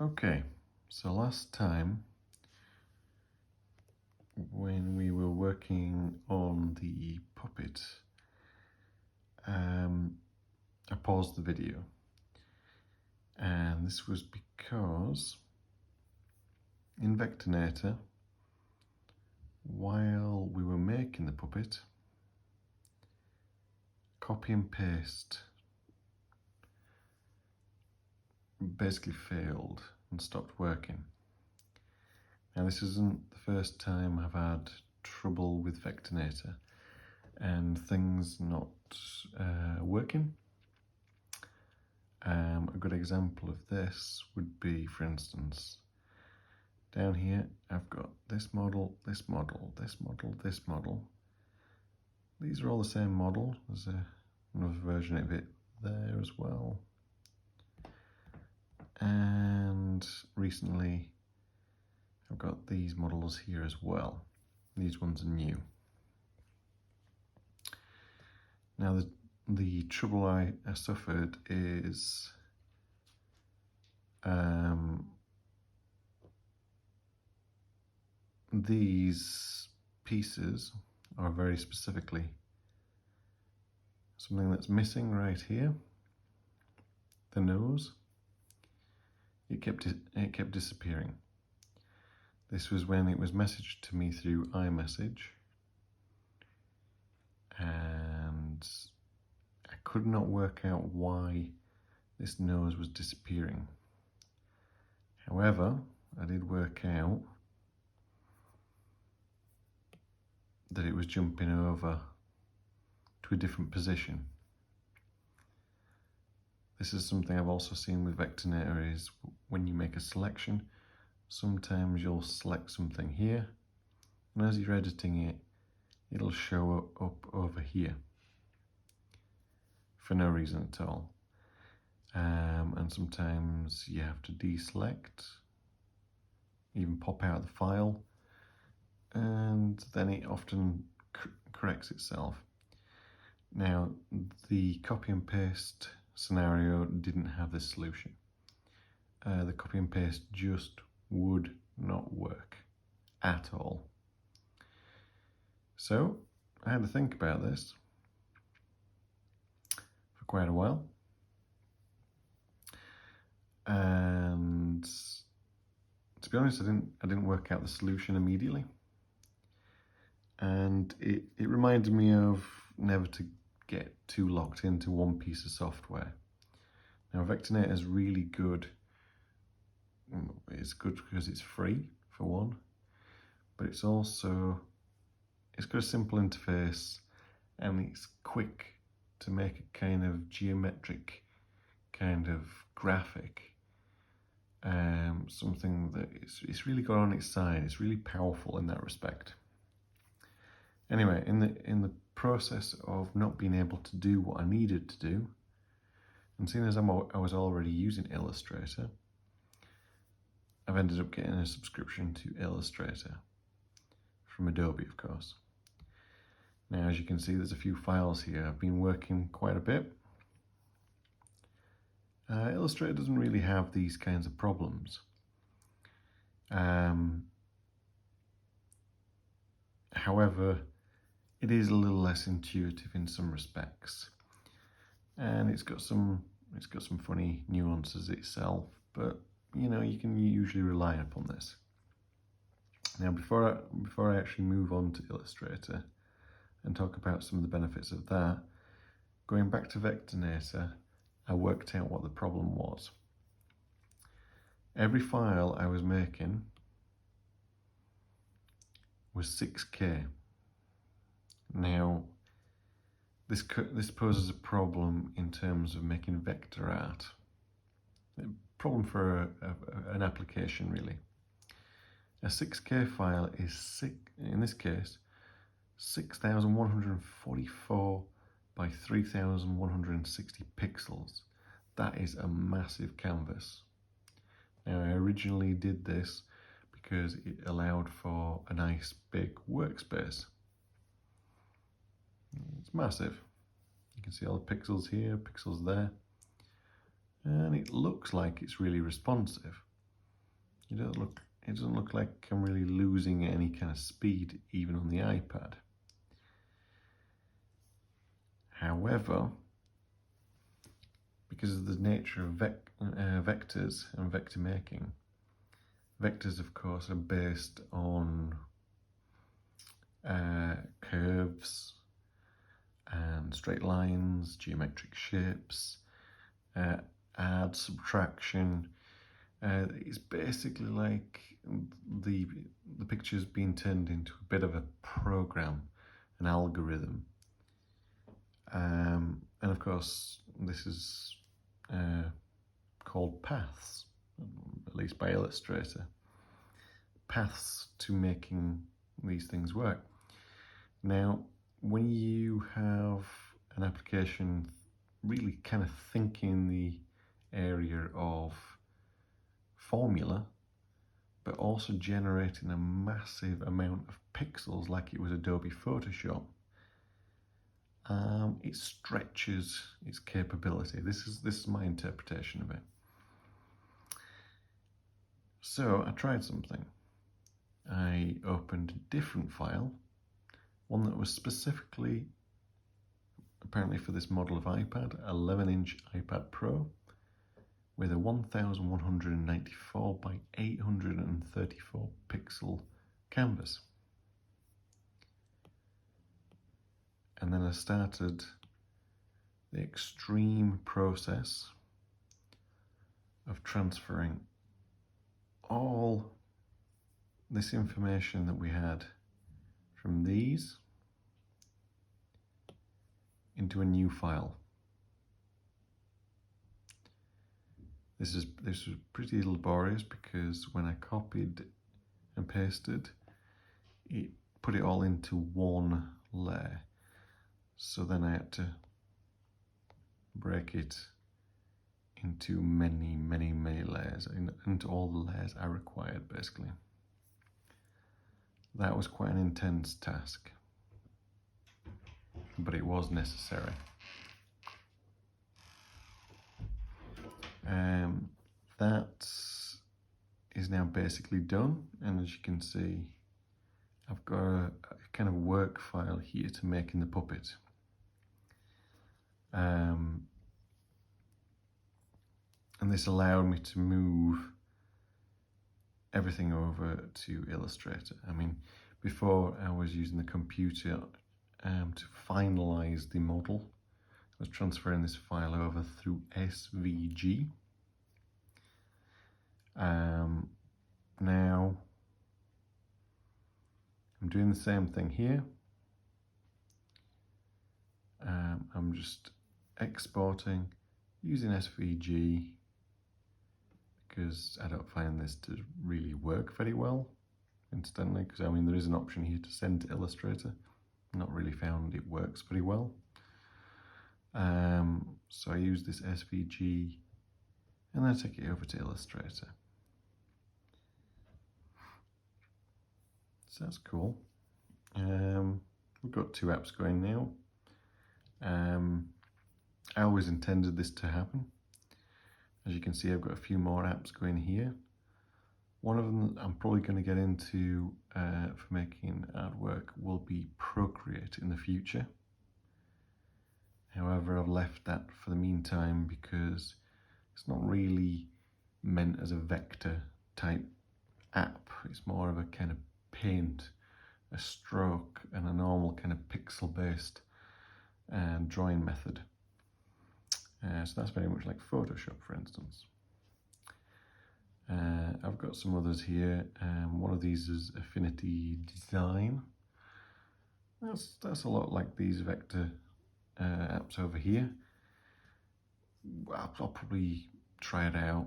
Okay, so last time when we were working on the puppet, I paused the video, and this was because in Vectonator, while we were making the puppet, copy and paste basically failed and stopped working. Now this isn't the first time I've had trouble with Vectonator and things not working. A good example of this would be, for instance, down here I've got this model, this model, this model, this model. These are all the same model. There's another version of it there as well. And recently I've got these models here as well. These ones are new. Now the trouble I suffered is these pieces are very specifically something that's missing right here, the nose. It kept disappearing. This was when it was messaged to me through iMessage, and I could not work out why this nose was disappearing. However, I did work out that it was jumping over to a different position. This is something I've also seen with Vectonator, is when you make a selection, sometimes you'll select something here, and as you're editing it, it'll show up over here for no reason at all. And sometimes you have to deselect, even pop out the file, and then it often corrects itself. Now, the copy and paste scenario didn't have this solution. The copy and paste just would not work at all. So I had to think about this for quite a while, and to be honest, I didn't work out the solution immediately, and it reminded me of never to get too locked into one piece of software. Now, Vectonator is really good. It's good because it's free, for one, but it's got a simple interface, and it's quick to make a kind of geometric kind of graphic. Something that it's really got on its side. It's really powerful in that respect. Anyway, in the process of not being able to do what I needed to do, and seeing as I was already using Illustrator, I've ended up getting a subscription to Illustrator from Adobe, of course. Now, as you can see, there's a few files here. I've been working quite a bit. Illustrator doesn't really have these kinds of problems. However, it is a little less intuitive in some respects, and it's got some funny nuances itself, but you know, you can usually rely upon this. Now, before I actually move on to Illustrator and talk about some of the benefits of that, going back to Vectonator, I worked out what the problem was. Every file I was making was 6K. Now, this poses a problem in terms of making vector art. A problem for an application, really. A 6K file is, in this case, 6,144 by 3,160 pixels. That is a massive canvas. Now, I originally did this because it allowed for a nice big workspace. It's massive. You can see all the pixels here, pixels there, and it looks like it's really responsive. it doesn't look like I'm really losing any kind of speed even on the iPad. However, because of the nature of vectors and vector making, vectors of course are based on curves and straight lines, geometric shapes, add, subtraction. It's basically like the picture's been turned into a bit of a program, an algorithm. And of course, this is called paths, at least by Illustrator. Paths to making these things work. Now, when you have an application really kind of think in the area of formula, but also generating a massive amount of pixels like it was Adobe Photoshop, it stretches its capability. This is my interpretation of it. So I tried something. I opened a different file, one that was specifically, apparently for this model of iPad, 11-inch iPad Pro, with a 1194 by 834 pixel canvas. And then I started the extreme process of transferring all this information that we had from these into a new file. This was pretty laborious because when I copied and pasted, it put it all into one layer. So then I had to break it into many layers, into all the layers I required, basically. That was quite an intense task, but it was necessary. That is now basically done, and as you can see, I've got a kind of work file here to make in the puppet. And this allowed me to move everything over to Illustrator. I mean, before I was using the computer to finalize the model. I was transferring this file over through SVG. Now I'm doing the same thing here. I'm just exporting using SVG because I don't find this to really work very well instantly, because I mean there is an option here to send to Illustrator. I've not really found it works very well. So I use this SVG and then I take it over to Illustrator. So that's cool. We've got two apps going now. I always intended this to happen. As you can see, I've got a few more apps going here. One of them I'm probably going to get into for making artwork will be Procreate in the future. However, I've left that for the meantime because it's not really meant as a vector type app. It's more of a kind of paint, a stroke, and a normal kind of pixel based drawing method. So that's very much like Photoshop, for instance. I've got some others here. One of these is Affinity Design. That's a lot like these vector apps over here. I'll probably try it out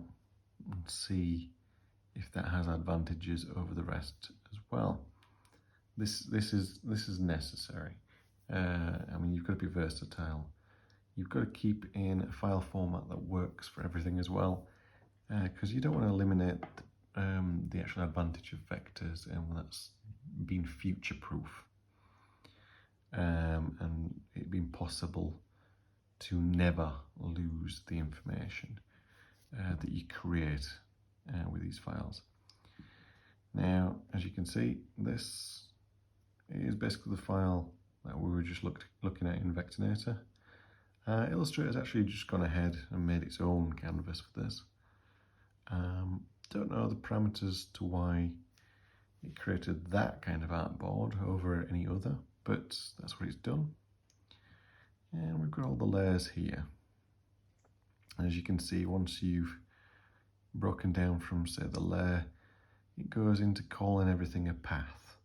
and see if that has advantages over the rest as well. This is necessary. I mean, you've got to be versatile. You've got to keep in a file format that works for everything as well, because you don't want to eliminate the actual advantage of vectors, and that's being future-proof, and it being possible to never lose the information that you create with these files. Now, as you can see, this is basically the file that we were just looking at in Vectonator. Illustrator's actually just gone ahead and made its own canvas for this. Don't know the parameters to why it created that kind of artboard over any other, but that's what it's done. And we've got all the layers here. As you can see, once you've broken down from, say, the layer, it goes into calling everything a path.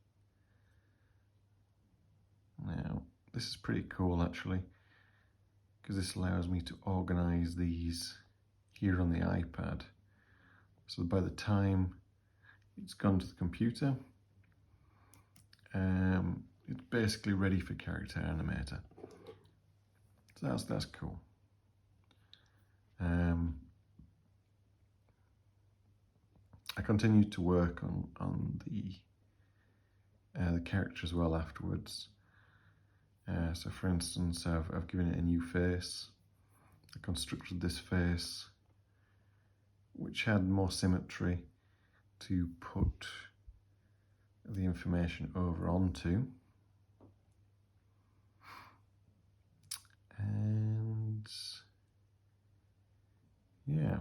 Now, this is pretty cool actually, because this allows me to organize these here on the iPad. So by the time it's gone to the computer, it's basically ready for Character Animator. So that's cool. I continued to work on the character as well afterwards. So for instance, I've given it a new face. I constructed this face, which had more symmetry to put the information over onto. And yeah,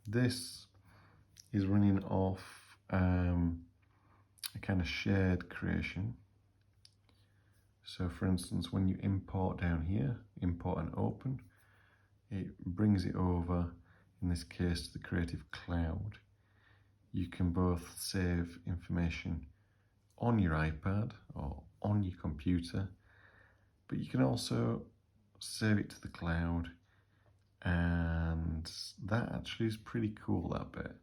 this is running off a kind of shared creation. So for instance, when you import down here, import and open, it brings it over, in this case, to the Creative Cloud. You can both save information on your iPad or on your computer, but you can also save it to the cloud, and that actually is pretty cool, that bit,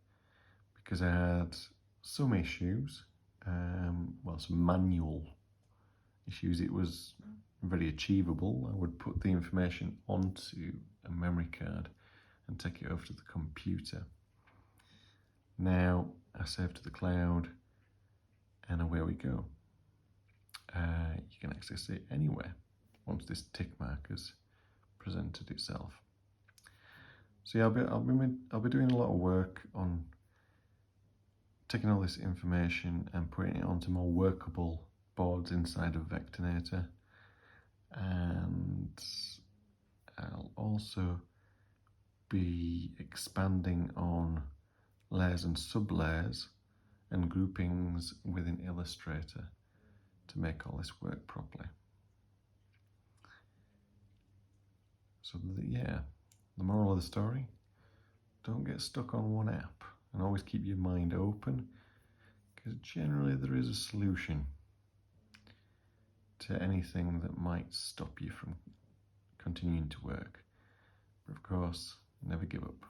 because I had some issues, well, some manual issues. It was very achievable. I would put the information onto a memory card and take it over to the computer. Now I save to the cloud and away we go. You can access it anywhere once this tick mark has presented itself. So yeah, I'll be doing a lot of work on taking all this information and putting it onto more workable boards inside of Vectonator, and I'll also be expanding on layers and sublayers and groupings within Illustrator to make all this work properly. So yeah, the moral of the story, don't get stuck on one app and always keep your mind open, because generally there is a solution to anything that might stop you from continuing to work. But of course, never give up.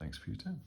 Thanks for your time.